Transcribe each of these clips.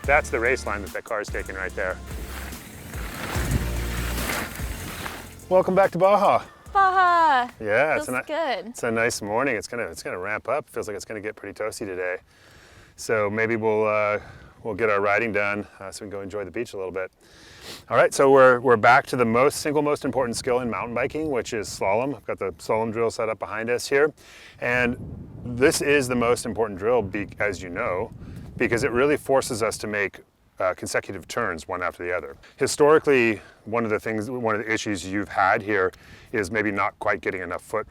That's the race line that car's taking right there. Welcome back to Baja. Baja. Yeah, Feels good. It's a nice morning. It's gonna ramp up. Feels like it's gonna get pretty toasty today. So maybe we'll get our riding done so we can go enjoy the beach a little bit. All right, so we're back to the single most important skill in mountain biking, which is slalom. I've got the slalom drill set up behind us here, and this is the most important drill, as you know, because it really forces us to make consecutive turns one after the other. Historically, one of the issues you've had here is maybe not quite getting enough foot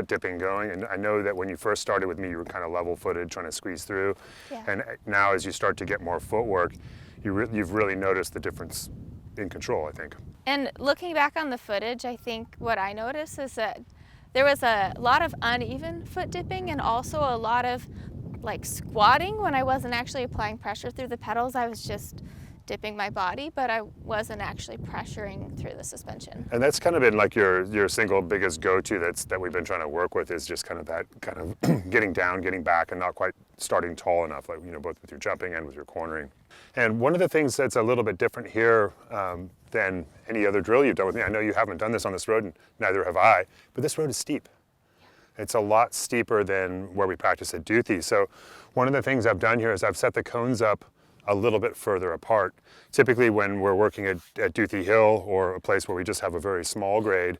dipping going. And I know that when you first started with me, you were kind of level-footed, trying to squeeze through. Yeah. And now as you start to get more footwork, you've really noticed the difference in control, I think. And looking back on the footage, I think what I noticed is that there was a lot of uneven foot dipping and also a lot of like squatting when I wasn't actually applying pressure through the pedals. I was just dipping my body, but I wasn't actually pressuring through the suspension. And that's kind of been like your single biggest go-to that we've been trying to work with, is just kind of that kind of getting down, getting back, and not quite starting tall enough, like, you know, both with your jumping and with your cornering. And one of the things that's a little bit different here than any other drill you've done with me, I know you haven't done this on this road, and neither have I, but this road is steep. It's a lot steeper than where we practice at Duthie. So one of the things I've done here is I've set the cones up a little bit further apart. Typically when we're working at Duthie Hill, or a place where we just have a very small grade,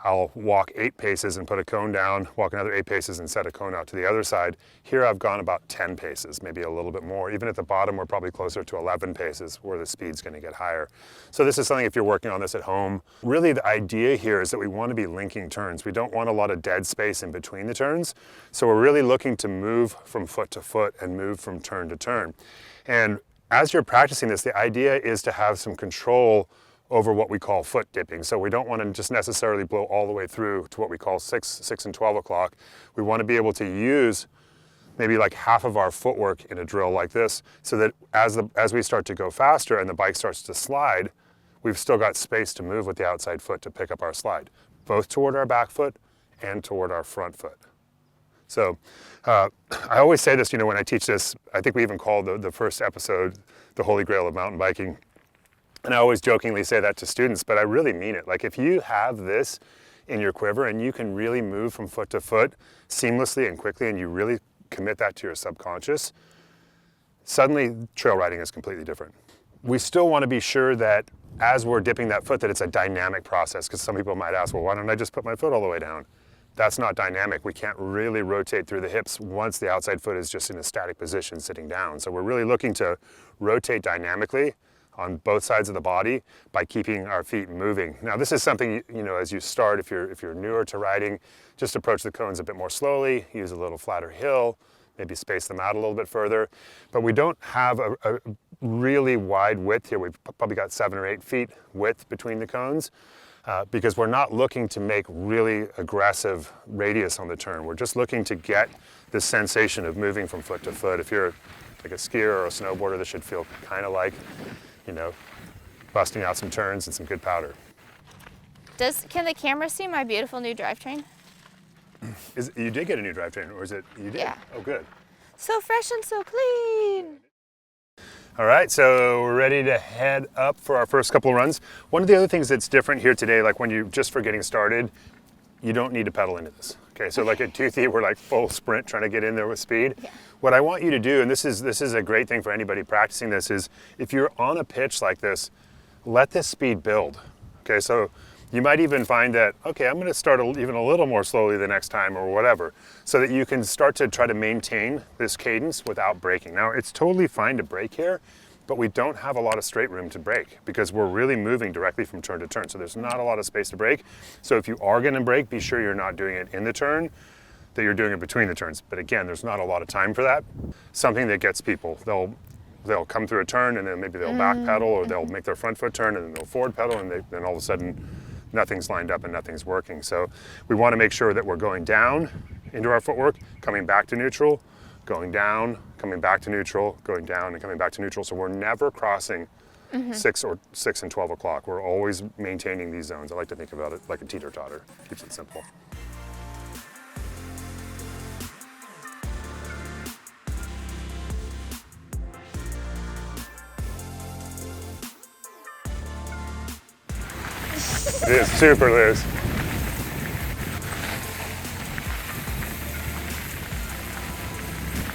I'll walk 8 paces and put a cone down, walk another 8 paces and set a cone out to the other side. Here I've gone about 10 paces, maybe a little bit more. Even at the bottom, we're probably closer to 11 paces, where the speed's gonna get higher. So this is something, if you're working on this at home, really the idea here is that we wanna be linking turns. We don't want a lot of dead space in between the turns. So we're really looking to move from foot to foot and move from turn to turn. And as you're practicing this, the idea is to have some control over what we call foot dipping. So we don't want to just necessarily blow all the way through to what we call 6 and 12 o'clock. We want to be able to use maybe like half of our footwork in a drill like this, so that as we start to go faster and the bike starts to slide, we've still got space to move with the outside foot to pick up our slide, both toward our back foot and toward our front foot. So I always say this, you know, when I teach this, I think we even called the first episode the Holy Grail of mountain biking. And I always jokingly say that to students, but I really mean it. Like, if you have this in your quiver and you can really move from foot to foot seamlessly and quickly, and you really commit that to your subconscious, suddenly trail riding is completely different. We still want to be sure that as we're dipping that foot, that it's a dynamic process, because some people might ask, well, why don't I just put my foot all the way down? That's not dynamic. We can't really rotate through the hips once the outside foot is just in a static position sitting down. So we're really looking to rotate dynamically on both sides of the body by keeping our feet moving. Now this is something, you know, as you start, if you're newer to riding, just approach the cones a bit more slowly, use a little flatter hill, maybe space them out a little bit further. But we don't have a really wide width here. We've probably got 7 or 8 feet width between the cones, because we're not looking to make really aggressive radius on the turn. We're just looking to get this sensation of moving from foot to foot. If you're like a skier or a snowboarder, this should feel kind of like, you know, busting out some turns and some good powder. Can the camera see my beautiful new drivetrain? You did get a new drivetrain, or is it, you did? Yeah. Oh, good. So fresh and so clean. All right, so we're ready to head up for our first couple of runs. One of the other things that's different here today, like when you're just for getting started, you don't need to pedal into this. Okay, so like at Duthie, we're like full sprint trying to get in there with speed. Yeah. What I want you to do, and this is a great thing for anybody practicing this, is if you're on a pitch like this, let this speed build. Okay, so you might even find that, okay, I'm gonna start even a little more slowly the next time or whatever, so that you can start to try to maintain this cadence without braking. Now, it's totally fine to brake here, but we don't have a lot of straight room to brake because we're really moving directly from turn to turn. So there's not a lot of space to brake. So if you are gonna brake, be sure you're not doing it in the turn, that you're doing it between the turns. But again, there's not a lot of time for that. Something that gets people, they'll come through a turn and then maybe they'll back pedal, or they'll make their front foot turn and then they'll forward pedal, and then all of a sudden nothing's lined up and nothing's working. So we wanna make sure that we're going down into our footwork, coming back to neutral, going down, coming back to neutral, going down and coming back to neutral. So we're never crossing 6 and 12 o'clock. We're always maintaining these zones. I like to think about it like a teeter-totter. Keeps it simple. It is super loose.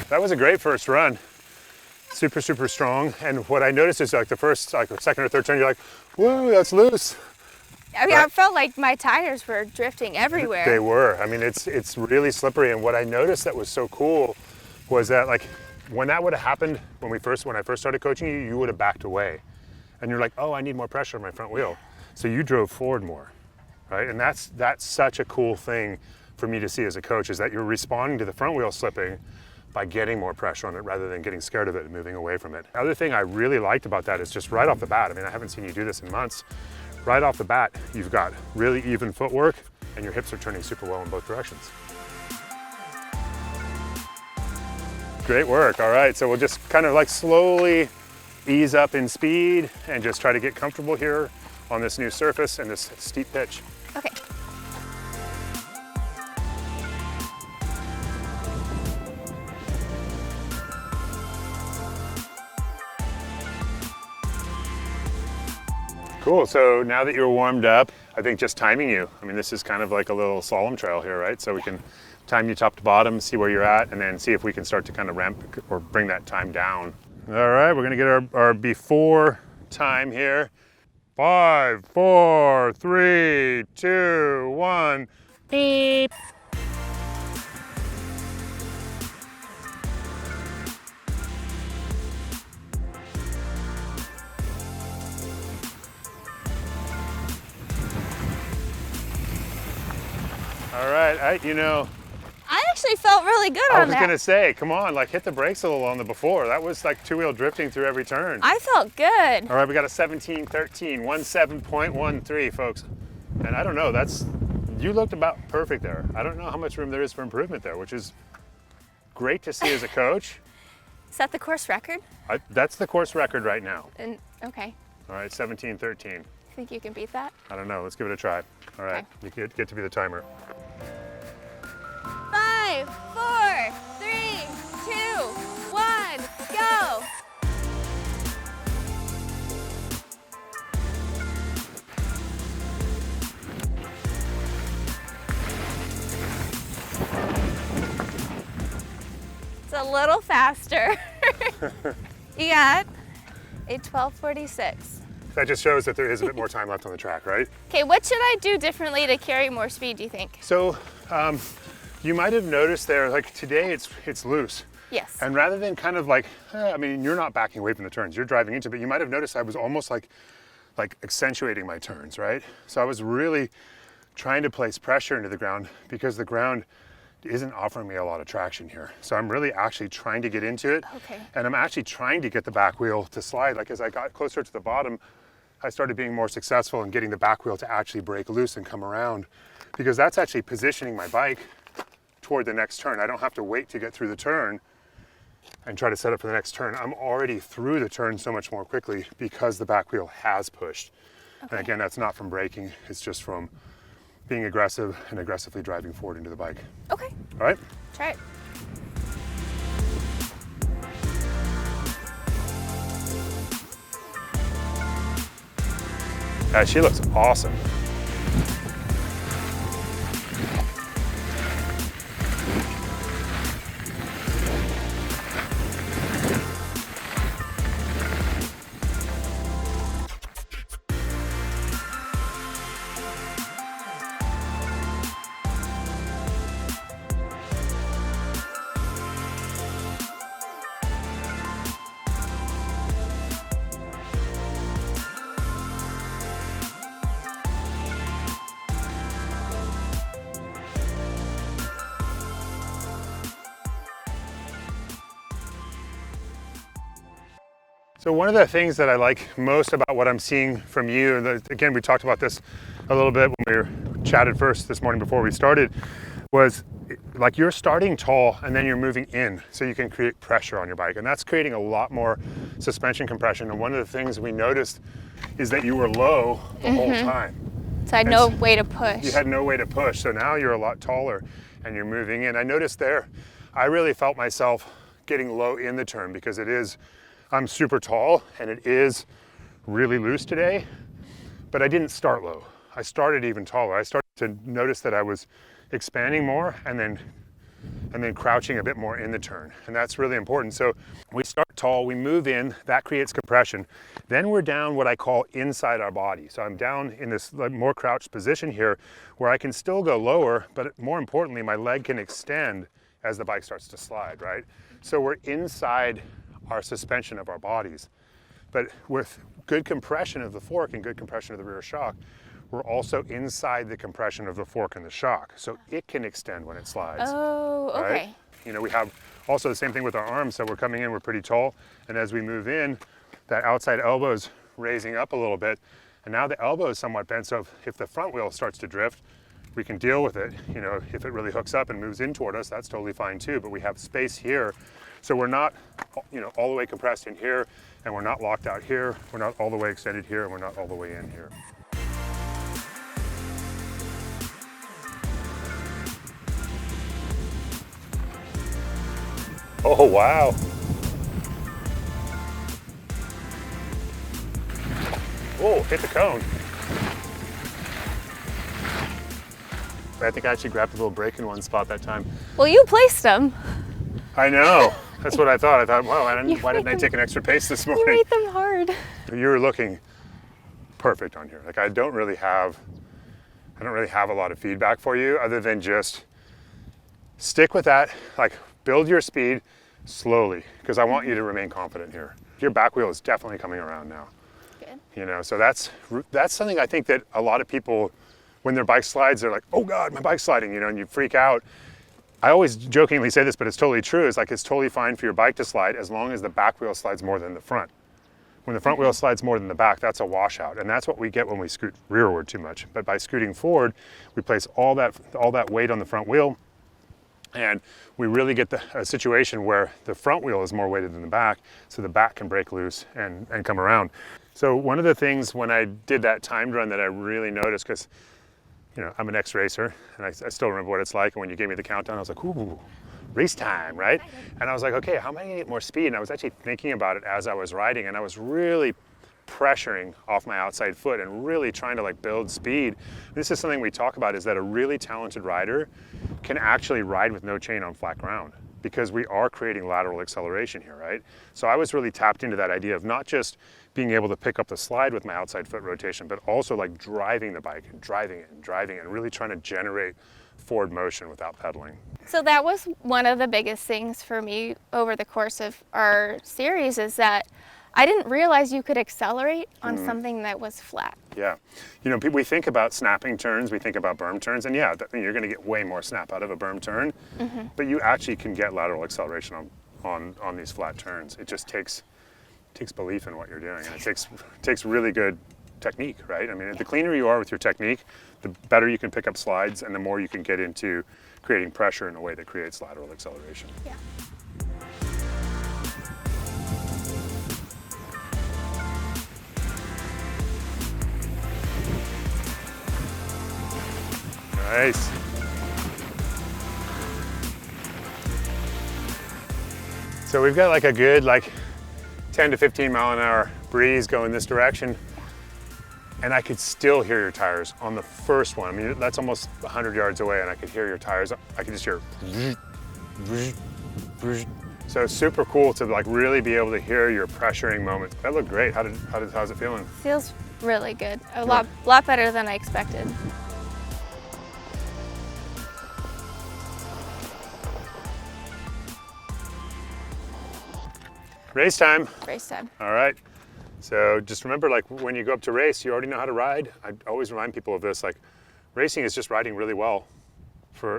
That was a great first run. Super, super strong. And what I noticed is like the first, like second or third turn, you're like, whoa, that's loose. I mean, I felt like my tires were drifting everywhere. They were. I mean, it's really slippery. And what I noticed that was so cool was that like when that would have happened when I first started coaching you, you would have backed away. And you're like, oh, I need more pressure on my front wheel. So you drove forward more, right? And that's such a cool thing for me to see as a coach, is that you're responding to the front wheel slipping by getting more pressure on it rather than getting scared of it and moving away from it. The other thing I really liked about that is just right off the bat, I mean, I haven't seen you do this in months. Right off the bat, you've got really even footwork and your hips are turning super well in both directions. Great work. All right, so we'll just kind of like slowly ease up in speed and just try to get comfortable here on this new surface and this steep pitch. Okay. Cool, so now that you're warmed up, I think just timing you. I mean, this is kind of like a little slalom trail here, right? So we can time you top to bottom, see where you're at, and then see if we can start to kind of ramp or bring that time down. All right, we're gonna get our before time here. 5, 4, 3, 2, 1. Beep. All right, I actually felt really good I on was that. gonna say, come on, like hit the brakes a little on the before. That was like two-wheel drifting through every turn. I felt good. All right, we got a 17:13, 17.13, folks. And I don't know, you looked about perfect there. I don't know how much room there is for improvement there, which is great to see as a coach. Is that the course record? That's the course record right now. And okay. All right, 17:13. Think you can beat that? I don't know, let's give it a try. All right, Okay. you get to be the timer. 5, 4, 3, 2, 1, go! It's a little faster. You got a 12:46. That just shows that there is a bit more time left on the track, right? Okay, what should I do differently to carry more speed, do you think? So you might have noticed there, like today it's loose. Yes. And rather than kind of like, I mean, you're not backing away from the turns, you're driving into it, but you might have noticed I was almost like accentuating my turns, right? So I was really trying to place pressure into the ground because the ground isn't offering me a lot of traction here. So I'm really actually trying to get into it. Okay. And I'm actually trying to get the back wheel to slide. Like as I got closer to the bottom, I started being more successful in getting the back wheel to actually break loose and come around, because that's actually positioning my bike toward the next turn. I don't have to wait to get through the turn and try to set up for the next turn. I'm already through the turn so much more quickly because the back wheel has pushed. Okay. And again, that's not from braking, it's just from being aggressive and aggressively driving forward into the bike. Okay. All right? Try it. She looks awesome. So one of the things that I like most about what I'm seeing from you, and again, we talked about this a little bit when we chatted first this morning before we started, was like you're starting tall and then you're moving in so you can create pressure on your bike. And that's creating a lot more suspension compression. And one of the things we noticed is that you were low the whole time. So I had no way to push. You had no way to push. So now you're a lot taller and you're moving in. I noticed there, I really felt myself getting low in the turn because I'm super tall and it is really loose today, but I didn't start low. I started even taller. I started to notice that I was expanding more and then crouching a bit more in the turn. And that's really important. So we start tall, we move in, that creates compression. Then we're down what I call inside our body. So I'm down in this more crouched position here where I can still go lower, but more importantly, my leg can extend as the bike starts to slide, right? So we're inside our suspension of our bodies. But with good compression of the fork and good compression of the rear shock, we're also inside the compression of the fork and the shock. So it can extend when it slides. Oh, okay. Right? You know, we have also the same thing with our arms. So we're coming in, we're pretty tall. And as we move in, that outside elbow is raising up a little bit. And now the elbow is somewhat bent. So if the front wheel starts to drift, we can deal with it. You know, if it really hooks up and moves in toward us, that's totally fine too. But we have space here. So we're not, you know, all the way compressed in here, and we're not locked out here. We're not all the way extended here, and we're not all the way in here. Oh, wow. Oh, hit the cone. I think I actually grabbed a little break in one spot that time. Well, you placed them. I know. That's what I thought. I thought, wow, why didn't I take an extra pace this morning? You made them hard. You were looking perfect on here. Like I don't really have a lot of feedback for you other than just stick with that. Like build your speed slowly because I want you to remain confident here. Your back wheel is definitely coming around now. Good. You know, so that's something I think that a lot of people, when their bike slides, they're like, oh God, my bike's sliding, you know, and you freak out. I always jokingly say this, but it's totally true. It's like it's totally fine for your bike to slide as long as the back wheel slides more than the front. When the front wheel slides more than the back, that's a washout. And that's what we get when we scoot rearward too much. But by scooting forward, we place all that weight on the front wheel. And we really get a situation where the front wheel is more weighted than the back, so the back can break loose and come around. So one of the things when I did that timed run that I really noticed, because you know, I'm an ex-racer, and I still remember what it's like. And when you gave me the countdown, I was like, ooh, race time, right? And I was like, okay, how am I gonna get more speed? And I was actually thinking about it as I was riding, and I was really pressuring off my outside foot and really trying to like build speed. This is something we talk about, is that a really talented rider can actually ride with no chain on flat ground because we are creating lateral acceleration here, right? So I was really tapped into that idea of not just being able to pick up the slide with my outside foot rotation, but also like driving the bike and driving it and really trying to generate forward motion without pedaling. So that was one of the biggest things for me over the course of our series, is that I didn't realize you could accelerate on something that was flat. Yeah. You know, we think about snapping turns, we think about berm turns, and yeah, you're going to get way more snap out of a berm turn, but you actually can get lateral acceleration on these flat turns. It just takes belief in what you're doing, and it takes really good technique, right? I mean, the cleaner you are with your technique, the better you can pick up slides, and the more you can get into creating pressure in a way that creates lateral acceleration. Yeah. Nice. So we've got like a good 10 to 15 mile an hour breeze going this direction, and I could still hear your tires on the first one. I mean, that's almost 100 yards away, and I could hear your tires. I could just hear. So it's super cool to like really be able to hear your pressuring moments. That looked great. How's it feeling? Feels really good. A lot better than I expected. Race time. Race time. All right. So just remember, like when you go up to race, you already know how to ride. I always remind people of this, like racing is just riding really well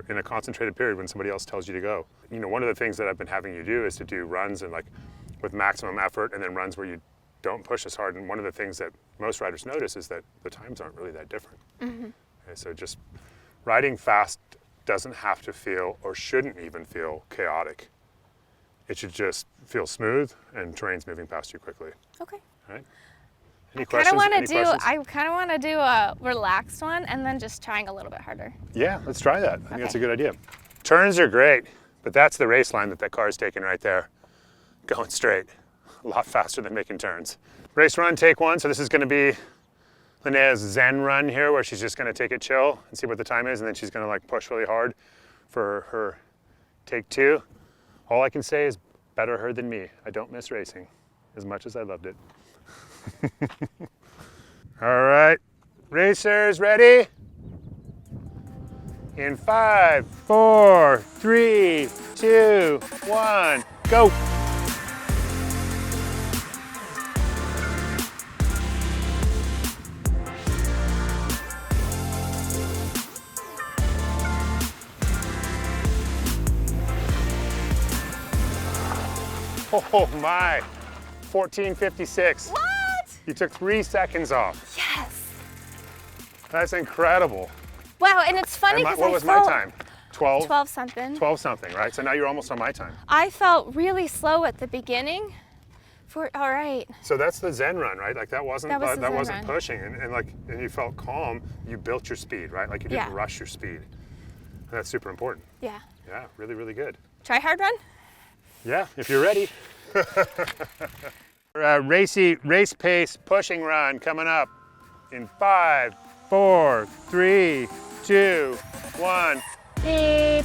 in a concentrated period when somebody else tells you to go. You know, one of the things that I've been having you do is to do runs and like with maximum effort, and then runs where you don't push as hard. And one of the things that most riders notice is that the times aren't really that different. Okay, so just riding fast doesn't have to feel, or shouldn't even feel, chaotic. It should just feel smooth and terrain's moving past you quickly. Okay. All right. Any questions? I kind of want to do a relaxed one and then just trying a little bit harder. Yeah, let's try that. I think that's a good idea. Turns are great, but that's the race line that car's taking right there. Going straight, a lot faster than making turns. Race run, take one. So this is going to be Linnea's Zen run here where she's just gonna take it chill and see what the time is, and then she's gonna like push really hard for her take 2. All I can say is better her than me. I don't miss racing as much as I loved it. All right, racers ready? In 5, 4, 3, 2, 1, go. Oh my, 14:56. What? You took 3 seconds off. Yes. That's incredible. Wow, and it's funny because what was my time? 12? 12 something. 12 something, right? So now you're almost on my time. I felt really slow at the beginning. All right. So that's the Zen run, right? Like that wasn't That was the Zen wasn't run. pushing, and you felt calm. You built your speed, right? Like you didn't Yeah. rush your speed. And that's super important. Yeah. Yeah, really, really good. Try hard run? Yeah, if you're ready. Race pace pushing run coming up in 5, 4, 3, 2, 1. Beep.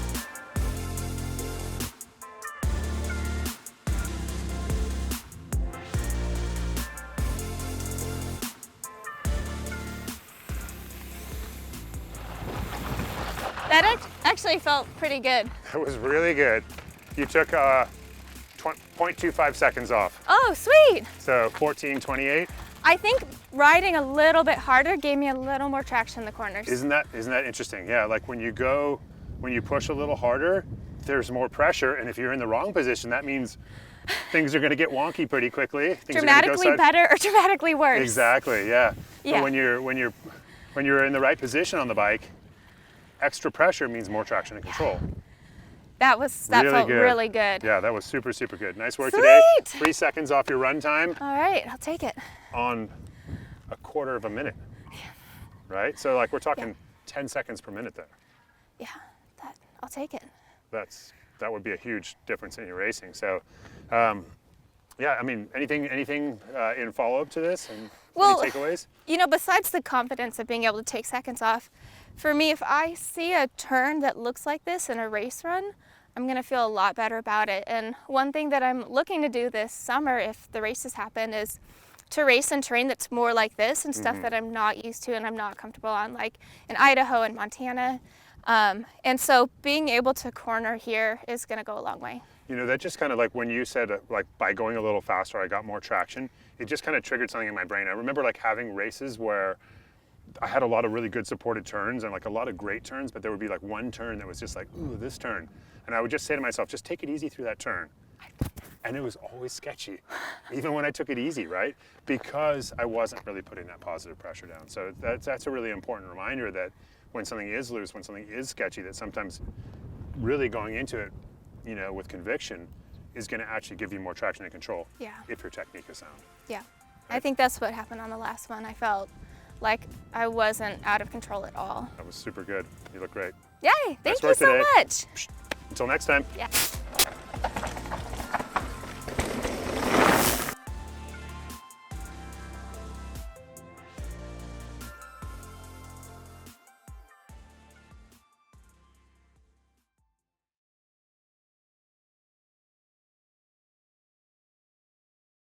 That actually felt pretty good. That was really good. You took 0.25 seconds off. Oh, sweet. So 14:28. I think riding a little bit harder gave me a little more traction in the corners. Isn't that interesting? Yeah, like when you push a little harder, there's more pressure, and if you're in the wrong position, that means things are going to get wonky pretty quickly. Things Dramatically are gonna go better or dramatically worse. Exactly. Yeah. Yeah. But when you're in the right position on the bike, extra pressure means more traction and control. That felt really good. Yeah, that was super, super good. Nice work Sweet. today. 3 seconds off your run time All right, I'll take it. on a quarter of a minute. Right? So like we're talking 10 seconds per minute there. Yeah, I'll take it. That would be a huge difference in your racing. So, yeah, I mean, anything in follow-up to this and any takeaways? You know, besides the confidence of being able to take seconds off, for me, if I see a turn that looks like this in a race run, I'm gonna feel a lot better about it. And one thing that I'm looking to do this summer, if the races happen, is to race in terrain that's more like this and stuff that I'm not used to and I'm not comfortable on, like in Idaho and Montana. And so being able to corner here is gonna go a long way. You know, that just kind of like when you said like by going a little faster, I got more traction, it just kind of triggered something in my brain. I remember like having races where I had a lot of really good supported turns and like a lot of great turns, but there would be like one turn that was just like, ooh, this turn. And I would just say to myself, just take it easy through that turn. And it was always sketchy, even when I took it easy, right? Because I wasn't really putting that positive pressure down. So that's a really important reminder that when something is loose, when something is sketchy, that sometimes really going into it, you know, with conviction is going to actually give you more traction and control. Yeah. If your technique is sound. Yeah, I think that's what happened on the last one. I felt like I wasn't out of control at all. That was super good. You look great. Yay, thank Nice you work so today. much. Until next time. Yeah.